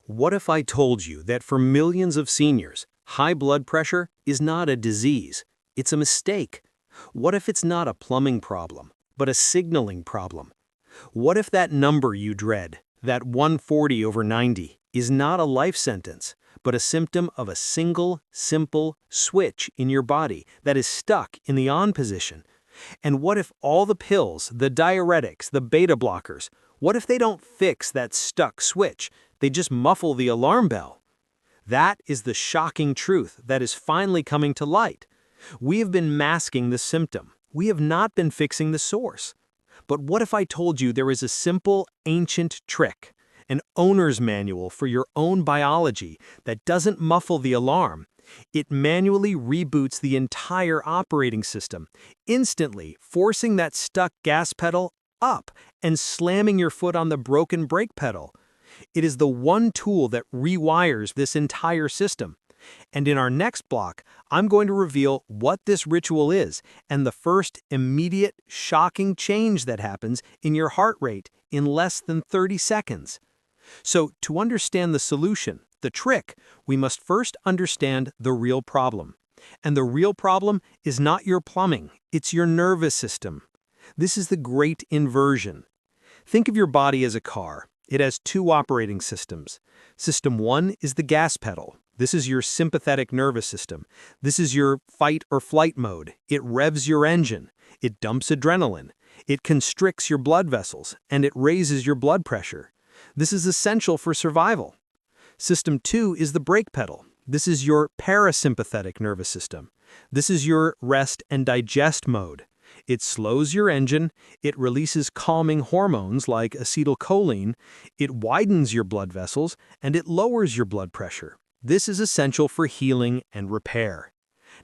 What if I told you that for millions of seniors, high blood pressure is not a disease, it's a mistake? What if it's not a plumbing problem, but a signaling problem? What if that number you dread, that 140/90, is not a life sentence, but a symptom of a single, simple switch in your body that is stuck in the on position? And what if all the pills, the diuretics, the beta blockers, what if they don't fix that stuck switch? They just muffle the alarm bell. That is the shocking truth that is finally coming to light. We have been masking the symptom. We have not been fixing the source. But what if I told you there is a simple, ancient trick, an owner's manual for your own biology that doesn't muffle the alarm? It manually reboots the entire operating system, instantly forcing that stuck gas pedal up and slamming your foot on the broken brake pedal. It is the one tool that rewires this entire system. And in our next block, I'm going to reveal what this ritual is and the first immediate, shocking change that happens in your heart rate in less than 30 seconds. So, to understand the solution, the trick, we must first understand the real problem. And the real problem is not your plumbing, it's your nervous system. This is the great inversion. Think of your body as a car. It has two operating systems. System 1 is the gas pedal. This is your sympathetic nervous system. This is your fight or flight mode. It revs your engine. It dumps adrenaline. It constricts your blood vessels, and it raises your blood pressure. This is essential for survival. System 2 is the brake pedal. This is your parasympathetic nervous system. This is your rest and digest mode. It slows your engine, it releases calming hormones like acetylcholine, it widens your blood vessels, and it lowers your blood pressure. This is essential for healing and repair.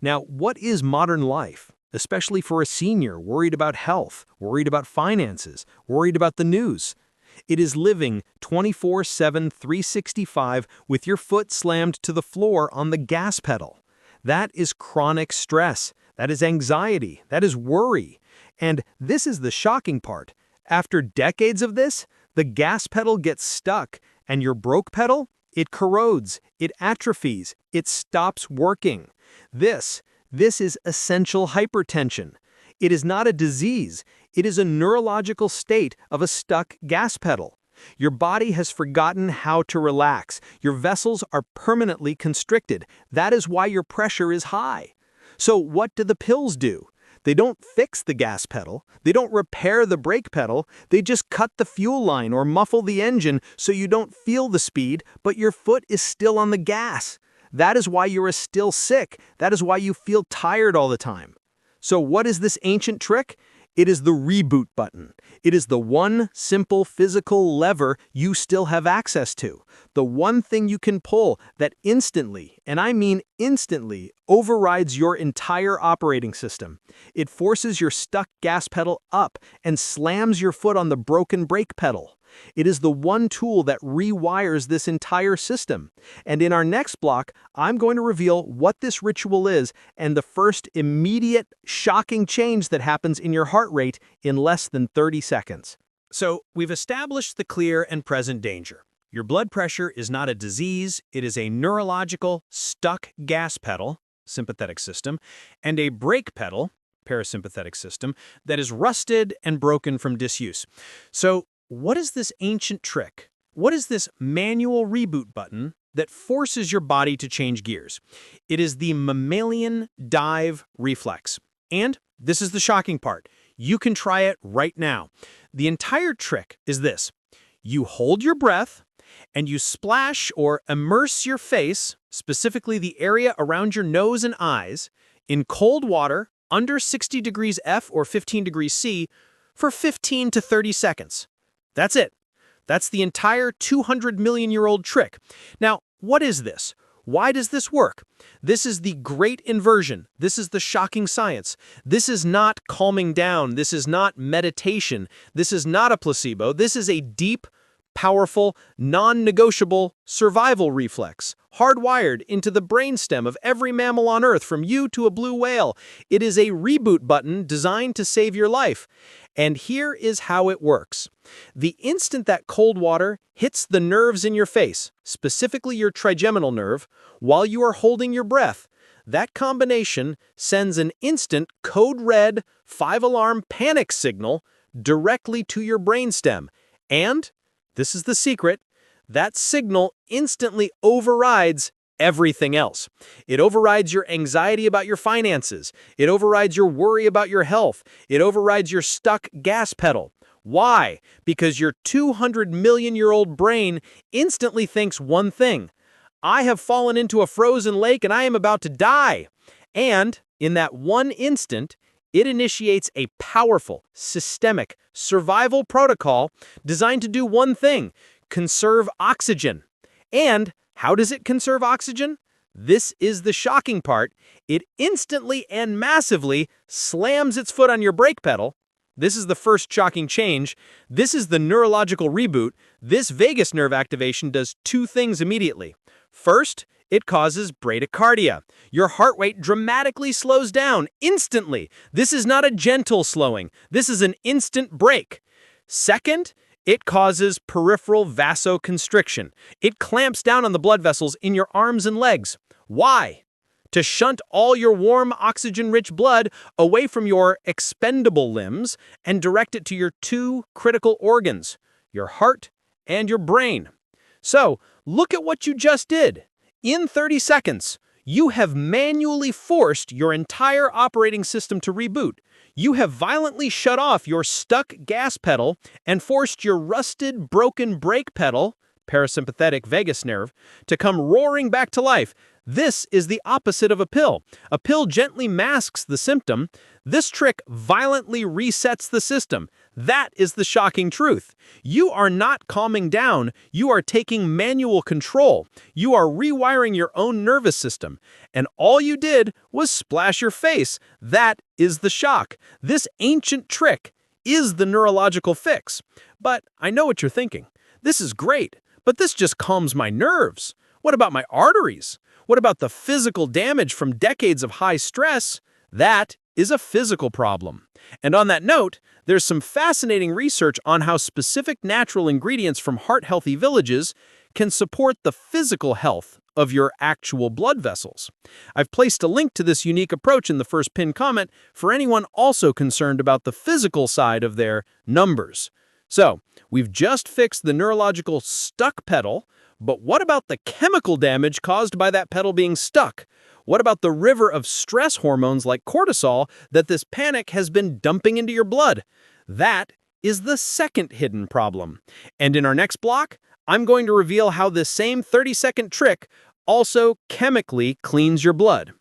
Now, what is modern life, especially for a senior worried about health, worried about finances, worried about the news? It is living 24/7, 365 with your foot slammed to the floor on the gas pedal. That is chronic stress. That is anxiety. That is worry. And this is the shocking part. After decades of this, the gas pedal gets stuck, and your brake pedal, it corrodes, it atrophies, it stops working. This is essential hypertension. It is not a disease. It is a neurological state of a stuck gas pedal. Your body has forgotten how to relax. Your vessels are permanently constricted. That is why your pressure is high. So what do the pills do? They don't fix the gas pedal. They don't repair the brake pedal. They just cut the fuel line or muffle the engine so you don't feel the speed, but your foot is still on the gas. That is why you are still sick. That is why you feel tired all the time. So what is this ancient trick? It is the reboot button. It is the one simple physical lever you still have access to. The one thing you can pull that instantly, and I mean instantly, overrides your entire operating system. It forces your stuck gas pedal up and slams your foot on the broken brake pedal. It is the one tool that rewires this entire system. And in our next block, I'm going to reveal what this ritual is and the first immediate, shocking change that happens in your heart rate in less than 30 seconds. So, we've established the clear and present danger. Your blood pressure is not a disease, it is a neurological, stuck gas pedal, sympathetic system, and a brake pedal, parasympathetic system, that is rusted and broken from disuse. So, what is this ancient trick? What is this manual reboot button that forces your body to change gears? It is the Mammalian Dive Reflex. And this is the shocking part. You can try it right now. The entire trick is this. You hold your breath and you splash or immerse your face, specifically the area around your nose and eyes, in cold water under 60 degrees F or 15 degrees C for 15 to 30 seconds. That's it. That's the entire 200 million-year-old trick. Now, what is this? Why does this work? This is the great inversion. This is the shocking science. This is not calming down. This is not meditation. This is not a placebo. This is a deep, powerful, non-negotiable survival reflex. hardwired into the brainstem of every mammal on Earth, from you to a blue whale. It is a reboot button designed to save your life. And here is how it works. The instant that cold water hits the nerves in your face, specifically your trigeminal nerve, while you are holding your breath, that combination sends an instant code red 5-alarm panic signal directly to your brainstem. And, this is the secret, that signal instantly overrides everything else. It overrides your anxiety about your finances. It overrides your worry about your health. It overrides your stuck gas pedal. Why? Because your 200-million-year-old brain instantly thinks one thing: I have fallen into a frozen lake and I am about to die. And in that one instant, it initiates a powerful, systemic survival protocol designed to do one thing: conserve oxygen. And how does it conserve oxygen? This is the shocking part. It instantly and massively slams its foot on your brake pedal. This is the first shocking change. This is the neurological reboot. This vagus nerve activation does two things immediately. First, it causes bradycardia. Your heart rate dramatically slows down instantly. This is not a gentle slowing. This is an instant brake. Second, it causes peripheral vasoconstriction. It clamps down on the blood vessels in your arms and legs. Why? To shunt all your warm, oxygen-rich blood away from your expendable limbs and direct it to your two critical organs, your heart and your brain. So, look at what you just did. In 30 seconds, you have manually forced your entire operating system to reboot. You have violently shut off your stuck gas pedal and forced your rusted, broken brake pedal, parasympathetic vagus nerve, to come roaring back to life. This is the opposite of a pill. A pill gently masks the symptom. This trick violently resets the system. That is the shocking truth. You are not calming down. You are taking manual control. You are rewiring your own nervous system. And all you did was splash your face. That is the shock. This ancient trick is the neurological fix. But I know what you're thinking. This is great, but this just calms my nerves. What about my arteries? What about the physical damage from decades of high stress? That is a physical problem. And on that note, there's some fascinating research on how specific natural ingredients from heart-healthy villages can support the physical health of your actual blood vessels. I've placed a link to this unique approach in the first pinned comment for anyone also concerned about the physical side of their numbers. So, we've just fixed the neurological stuck pedal, but what about the chemical damage caused by that pedal being stuck? What about the river of stress hormones like cortisol that this panic has been dumping into your blood? That is the second hidden problem. And in our next block, I'm going to reveal how this same 30-second trick also chemically cleans your blood.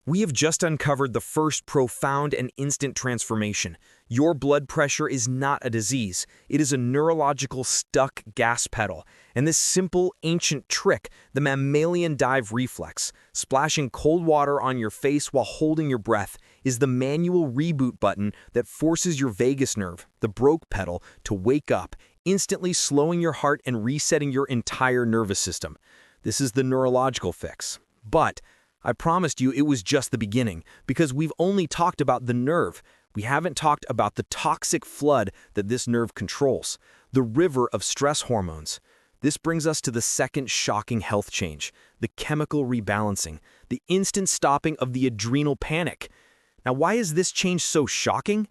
We have just uncovered the first profound and instant transformation. Your blood pressure is not a disease. It is a neurological stuck gas pedal. And this simple, ancient trick, the Mammalian Dive Reflex, splashing cold water on your face while holding your breath, is the manual reboot button that forces your vagus nerve, the brake pedal, to wake up, instantly slowing your heart and resetting your entire nervous system. This is the neurological fix. But I promised you it was just the beginning, because we've only talked about the nerve. We haven't talked about the toxic flood that this nerve controls, the river of stress hormones. This brings us to the second shocking health change, the chemical rebalancing, the instant stopping of the adrenal panic. Now, why is this change so shocking?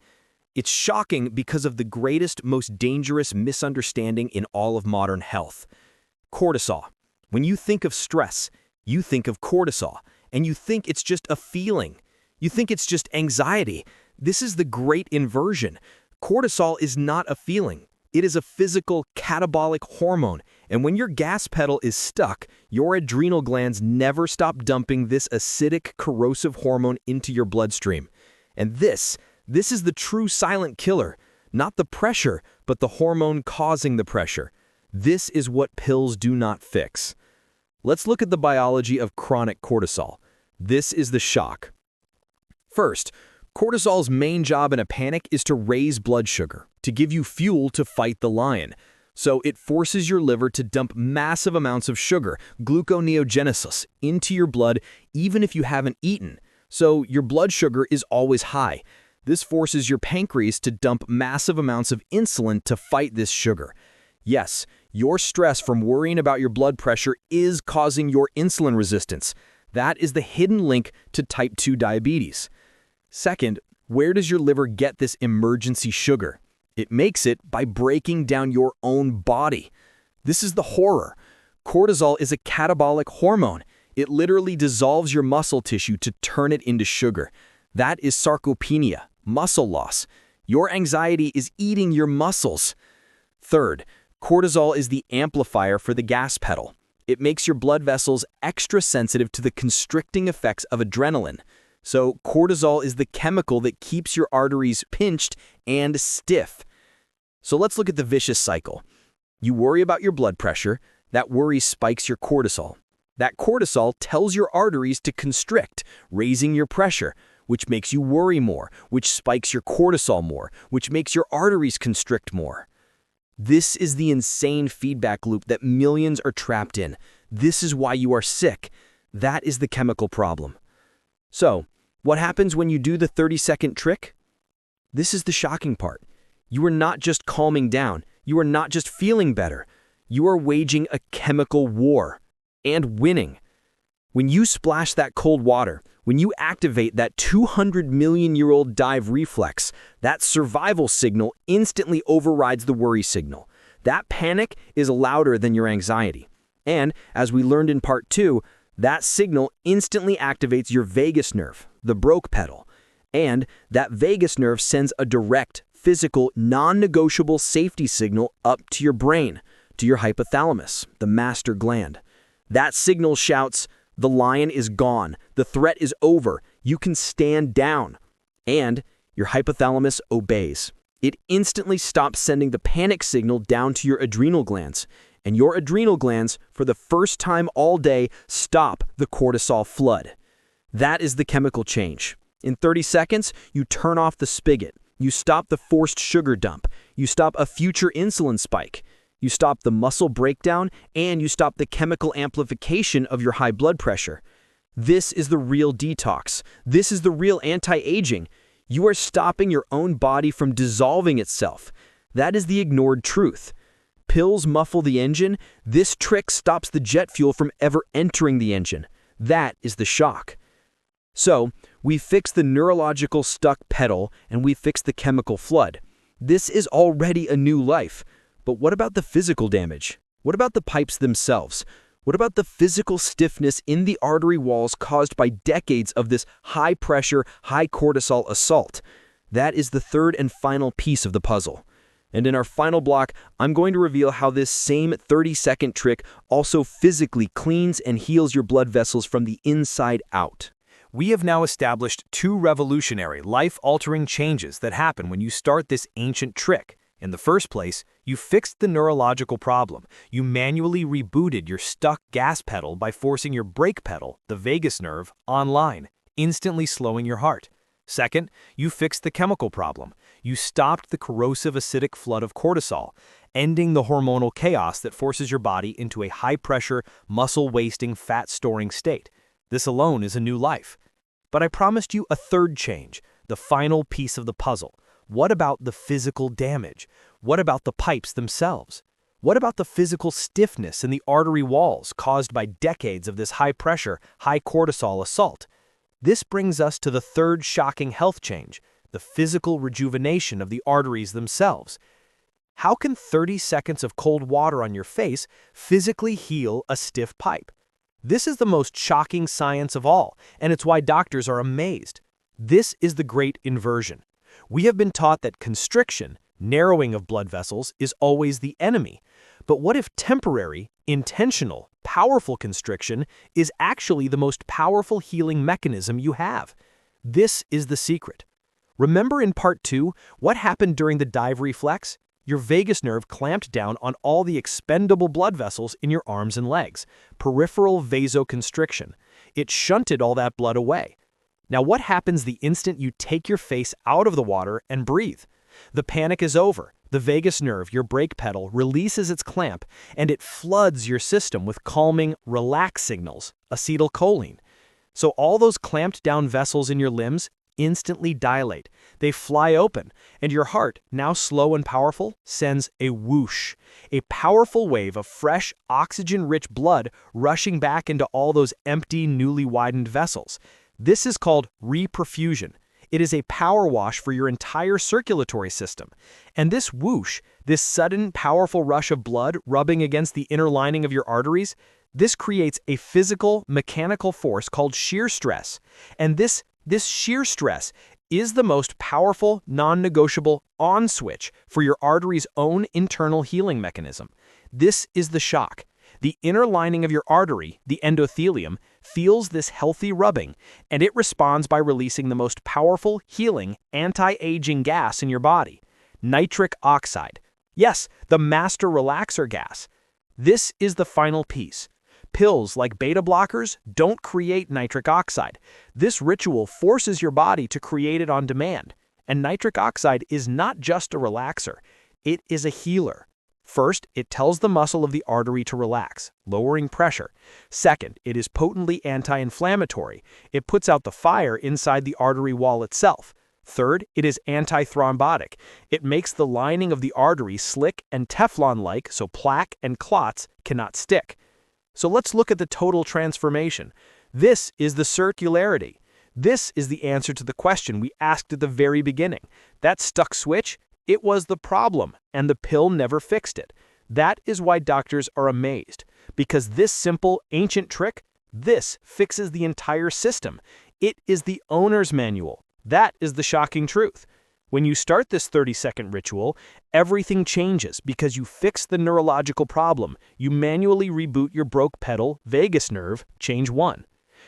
It's shocking because of the greatest, most dangerous misunderstanding in all of modern health. Cortisol. When you think of stress, you think of cortisol. And you think it's just a feeling. You think it's just anxiety. This is the great inversion. Cortisol is not a feeling. It is a physical catabolic hormone. And when your gas pedal is stuck, your adrenal glands never stop dumping this acidic, corrosive hormone into your bloodstream. And this is the true silent killer. Not the pressure, but the hormone causing the pressure. This is what pills do not fix. Let's look at the biology of chronic cortisol. This is the shock. First, cortisol's main job in a panic is to raise blood sugar, to give you fuel to fight the lion. So it forces your liver to dump massive amounts of sugar, gluconeogenesis, into your blood even if you haven't eaten. So your blood sugar is always high. This forces your pancreas to dump massive amounts of insulin to fight this sugar. Yes, your stress from worrying about your blood pressure is causing your insulin resistance. That is the hidden link to type 2 diabetes. Second, where does your liver get this emergency sugar? It makes it by breaking down your own body. This is the horror. Cortisol is a catabolic hormone. It literally dissolves your muscle tissue to turn it into sugar. That is sarcopenia, muscle loss. Your anxiety is eating your muscles. Third, cortisol is the amplifier for the gas pedal. It makes your blood vessels extra sensitive to the constricting effects of adrenaline. So cortisol is the chemical that keeps your arteries pinched and stiff. So let's look at the vicious cycle. You worry about your blood pressure. That worry spikes your cortisol. That cortisol tells your arteries to constrict, raising your pressure, which makes you worry more, which spikes your cortisol more, which makes your arteries constrict more. This is the insane feedback loop that millions are trapped in. This is why you are sick. That is the chemical problem. So, what happens when you do the 30-second trick? This is the shocking part. You are not just calming down. You are not just feeling better. You are waging a chemical war and winning. When you splash that cold water, when you activate that 200-million-year-old dive reflex, that survival signal instantly overrides the worry signal. That panic is louder than your anxiety. And, as we learned in part 2, that signal instantly activates your vagus nerve, the brake pedal. And that vagus nerve sends a direct, physical, non-negotiable safety signal up to your brain, to your hypothalamus, the master gland. That signal shouts, "The lion is gone. The threat is over. You can stand down." And your hypothalamus obeys. It instantly stops sending the panic signal down to your adrenal glands. And your adrenal glands, for the first time all day, stop the cortisol flood. That is the chemical change. In 30 seconds, you turn off the spigot. You stop the forced sugar dump. You stop a future insulin spike. You stop the muscle breakdown, and you stop the chemical amplification of your high blood pressure. This is the real detox. This is the real anti-aging. You are stopping your own body from dissolving itself. That is the ignored truth. Pills muffle the engine. This trick stops the jet fuel from ever entering the engine. That is the shock. So, we fix the neurological stuck pedal, and we fix the chemical flood. This is already a new life. But what about the physical damage? What about the pipes themselves? What about the physical stiffness in the artery walls caused by decades of this high-pressure, high-cortisol assault? That is the third and final piece of the puzzle. And in our final block, I'm going to reveal how this same 30-second trick also physically cleans and heals your blood vessels from the inside out. We have now established 2 revolutionary, life-altering changes that happen when you start this ancient trick. In the first place, you fixed the neurological problem. You manually rebooted your stuck gas pedal by forcing your brake pedal, the vagus nerve, online, instantly slowing your heart. Second, you fixed the chemical problem. You stopped the corrosive acidic flood of cortisol, ending the hormonal chaos that forces your body into a high-pressure, muscle-wasting, fat-storing state. This alone is a new life. But I promised you a third change, the final piece of the puzzle. What about the physical damage? What about the pipes themselves? What about the physical stiffness in the artery walls caused by decades of this high-pressure, high-cortisol assault? This brings us to the third shocking health change, the physical rejuvenation of the arteries themselves. How can 30 seconds of cold water on your face physically heal a stiff pipe? This is the most shocking science of all, and it's why doctors are amazed. This is the great inversion. We have been taught that constriction, narrowing of blood vessels, is always the enemy. But what if temporary, intentional, powerful constriction is actually the most powerful healing mechanism you have? This is the secret. Remember in part 2 what happened during the dive reflex? Your vagus nerve clamped down on all the expendable blood vessels in your arms and legs, peripheral vasoconstriction. It shunted all that blood away. Now what happens the instant you take your face out of the water and breathe? The panic is over. The vagus nerve, your brake pedal, releases its clamp, and it floods your system with calming, relax signals, acetylcholine. So all those clamped down vessels in your limbs instantly dilate. They fly open, and your heart, now slow and powerful, sends a whoosh, a powerful wave of fresh, oxygen-rich blood rushing back into all those empty, newly widened vessels. This is called reperfusion. It is a power wash for your entire circulatory system. And this whoosh, this sudden, powerful rush of blood rubbing against the inner lining of your arteries, this creates a physical, mechanical force called shear stress. And this shear stress is the most powerful, non-negotiable on switch for your artery's own internal healing mechanism. This is the shock. The inner lining of your artery, the endothelium, feels this healthy rubbing, and it responds by releasing the most powerful, healing, anti-aging gas in your body, nitric oxide. Yes, the master relaxer gas. This is the final piece. Pills like beta blockers don't create nitric oxide. This ritual forces your body to create it on demand. And nitric oxide is not just a relaxer, it is a healer. First, it tells the muscle of the artery to relax, lowering pressure. Second, it is potently anti-inflammatory. It puts out the fire inside the artery wall itself. Third, it is antithrombotic. It makes the lining of the artery slick and Teflon-like so plaque and clots cannot stick. So let's look at the total transformation. This is the circularity. This is the answer to the question we asked at the very beginning. That stuck switch? It was the problem, and the pill never fixed it. That is why doctors are amazed, because this simple, ancient trick, this fixes the entire system. It is the owner's manual. That is the shocking truth. When you start this 30-second ritual, everything changes because you fix the neurological problem. You manually reboot your broke pedal, vagus nerve, change 1.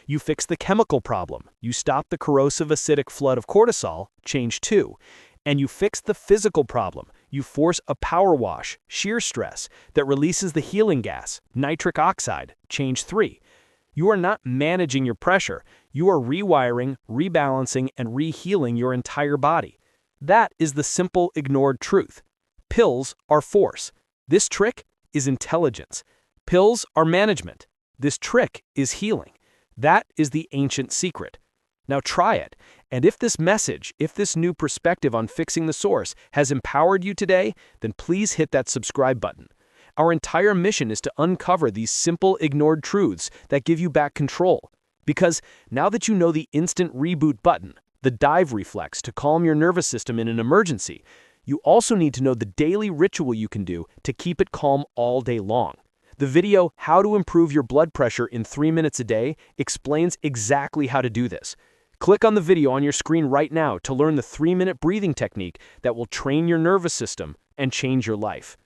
You fix the chemical problem. You stop the corrosive acidic flood of cortisol, change 2. And you fix the physical problem. You force a power wash, shear stress, that releases the healing gas, nitric oxide, change 3. You are not managing your pressure. You are rewiring, rebalancing, and rehealing your entire body. That is the simple, ignored truth. Pills are force. This trick is intelligence. Pills are management. This trick is healing. That is the ancient secret. Now try it, and if this message, if this new perspective on fixing the source has empowered you today, then please hit that subscribe button. Our entire mission is to uncover these simple, ignored truths that give you back control. Because now that you know the instant reboot button, the dive reflex to calm your nervous system in an emergency, you also need to know the daily ritual you can do to keep it calm all day long. The video, How to Improve Your Blood Pressure in 3 Minutes a Day, explains exactly how to do this. Click on the video on your screen right now to learn the 3-minute breathing technique that will train your nervous system and change your life.